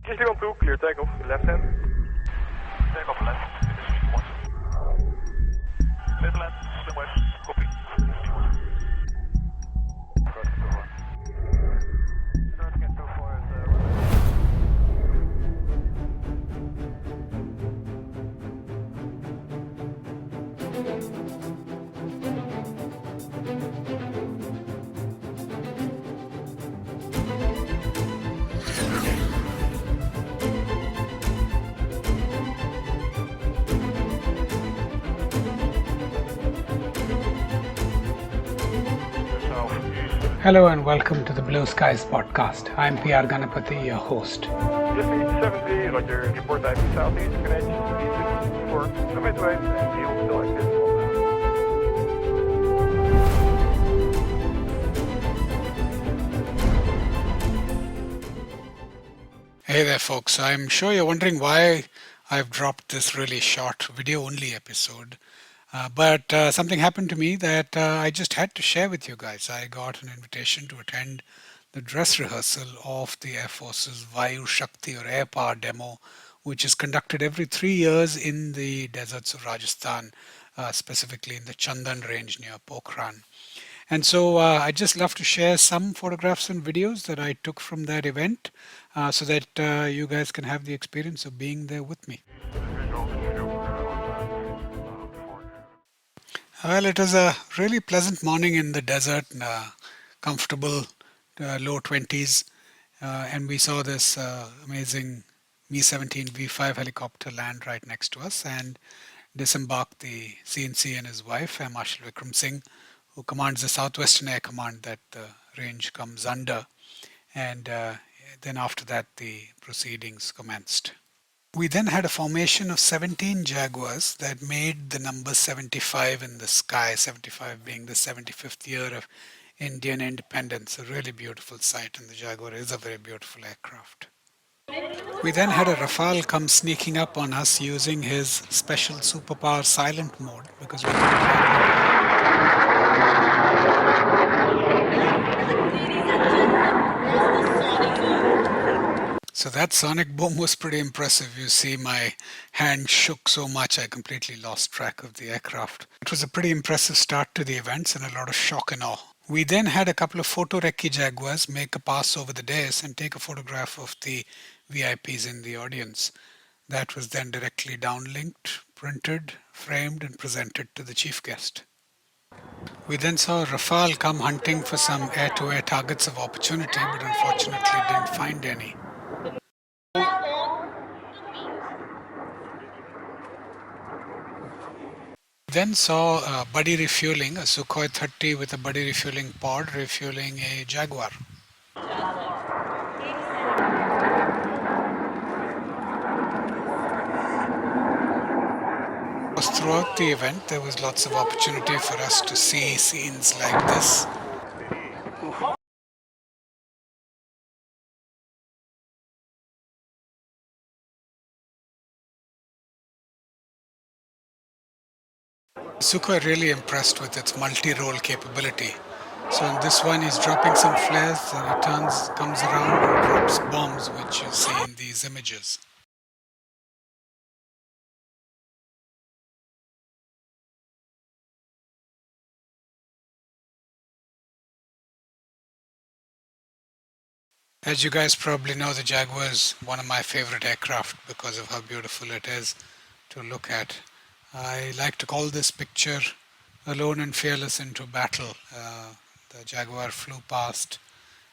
2, clear takeoff, left hand. Takeoff left, it is 3 points. Middle land, swim west, copy. 3 points. Starting at 24 is Hello and welcome to the Blueskies podcast. I'm PR Ganapathy, your host. Just 70, Roger, report IP southeast, connection, for the midway, and field selected. Hey there folks, I'm sure you're wondering why I've dropped this really short video-only episode. But something happened to me that I just had to share with you guys. I got an invitation to attend the dress rehearsal of the Air Force's Vayu Shakti or Air Power demo, which is conducted every 3 years in the deserts of Rajasthan, specifically in the Chandan range near Pokhran. And so I'd just love to share some photographs and videos that I took from that event so that you guys can have the experience of being there with me. Well, it was a really pleasant morning in the desert, comfortable low 20s, and we saw this amazing Mi-17 V5 helicopter land right next to us and disembark the CNC and his wife, Air Marshal Vikram Singh, who commands the Southwestern Air Command that the range comes under. And then after that, the proceedings commenced. We then had a formation of 17 Jaguars that made the number 75 in the sky, 75 being the 75th year of Indian independence, a really beautiful sight, and the Jaguar is a very beautiful aircraft. We then had a Rafale come sneaking up on us using his special superpower silent mode because we couldn't hear him. So that sonic boom was pretty impressive. You see, my hand shook so much I completely lost track of the aircraft. It was a pretty impressive start to the events and a lot of shock and awe. We then had a couple of photo recce Jaguars make a pass over the dais and take a photograph of the VIPs in the audience. That was then directly downlinked, printed, framed and presented to the chief guest. We then saw Rafale come hunting for some air-to-air targets of opportunity, but unfortunately didn't find any. Then saw buddy refueling, a Sukhoi 30 with a buddy refueling pod refueling a Jaguar. Throughout the event, there was lots of opportunity for us to see scenes like this. Sukhoi really impressed with its multi-role capability. So in this one, he's dropping some flares, and he comes around and drops bombs, which you see in these images. As you guys probably know, the Jaguar is one of my favorite aircraft because of how beautiful it is to look at. I like to call this picture alone and fearless into battle. The Jaguar flew past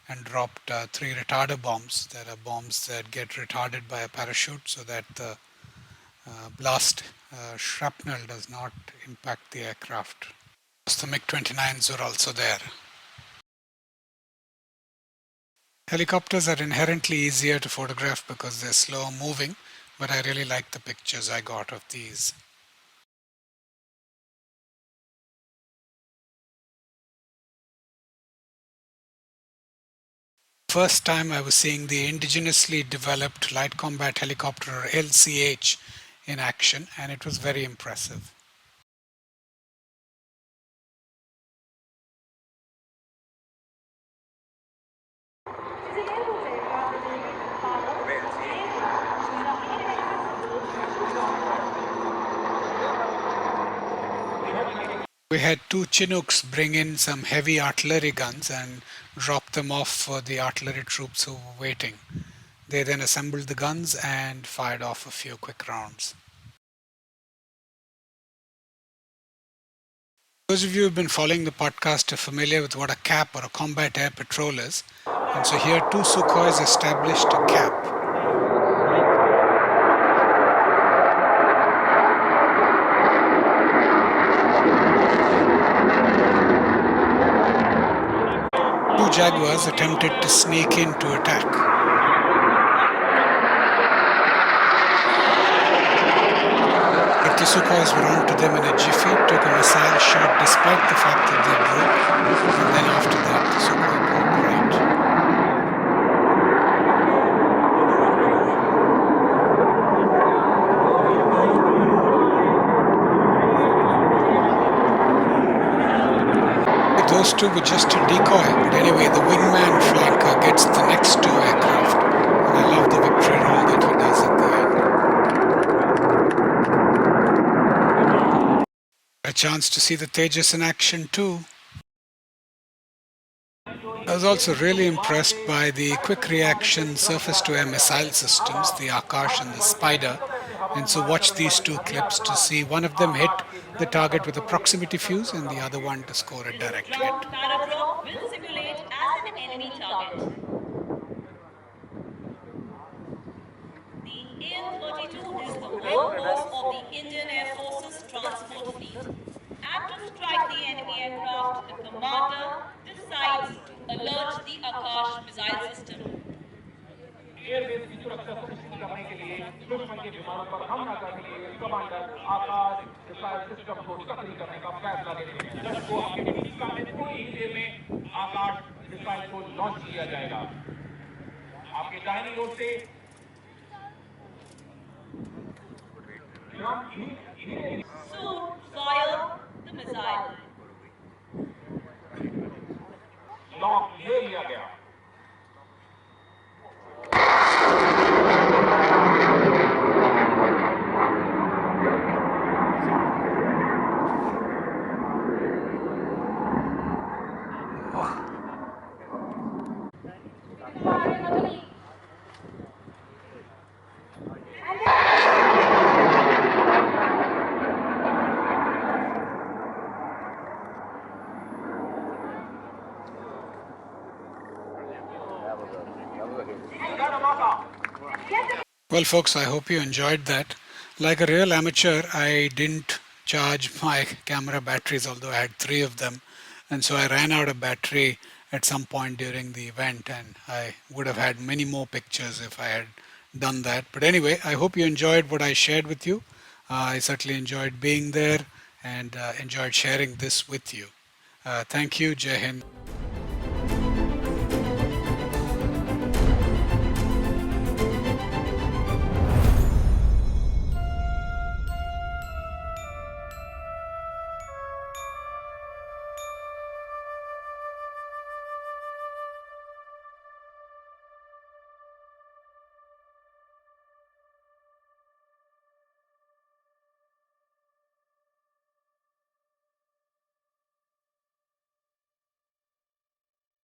and dropped 3 retarder bombs. There are bombs that get retarded by a parachute so that the blast shrapnel does not impact the aircraft. The MiG-29s were also there. Helicopters are inherently easier to photograph because they're slow moving, but I really like the pictures I got of these. First time I was seeing the indigenously developed light combat helicopter or LCH in action, and it was very impressive. We had two Chinooks bring in some heavy artillery guns and drop them off for the artillery troops who were waiting. They then assembled the guns and fired off a few quick rounds. Those of you who've been following the podcast are familiar with what a CAP or a combat air patrol is. And so here, two Sukhois established a CAP. Two Jaguars attempted to sneak in to attack. But the Sukhois were onto them in a jiffy, took a missile shot despite the fact that they broke, and then after that the Sukhoi broke right. Those two were just a decoy, but anyway, the wingman flanker gets the next two aircraft, and I love the victory roll that he does at the end. A chance to see the Tejas in action too. I was also really impressed by the quick reaction surface-to-air missile systems, the Akash and the Spider. And so watch these two clips to see one of them hit the target with a proximity fuse and the other one to score a direct hit. Paratrop will simulate as an enemy target. The AN-32 is the workhorse of the Indian Air Force's transport fleet. And to strike the enemy aircraft, the commander decides to alert the Akash missile system. Airbase की सुरक्षा सुनिश्चित करने के लिए दुश्मन के विमानों पर हमला करने के लिए कमांडर आकाश मिसाइल सिस्टम को सक्रिय करने का फैसला लेते हैं। को आपके भूमिका में थोड़ी ही देर में आकाश मिसाइल को लॉन्च किया जाएगा। आपके दाहिनी ओर से Soon fire the missile. Lock ले लिया गया। Well, folks, I hope you enjoyed that. Like a real amateur, I didn't charge my camera batteries, although I had three of them. And so I ran out of battery at some point during the event, and I would have had many more pictures if I had done that. But anyway, I hope you enjoyed what I shared with you. I certainly enjoyed being there and enjoyed sharing this with you. Thank you, Jai Hind.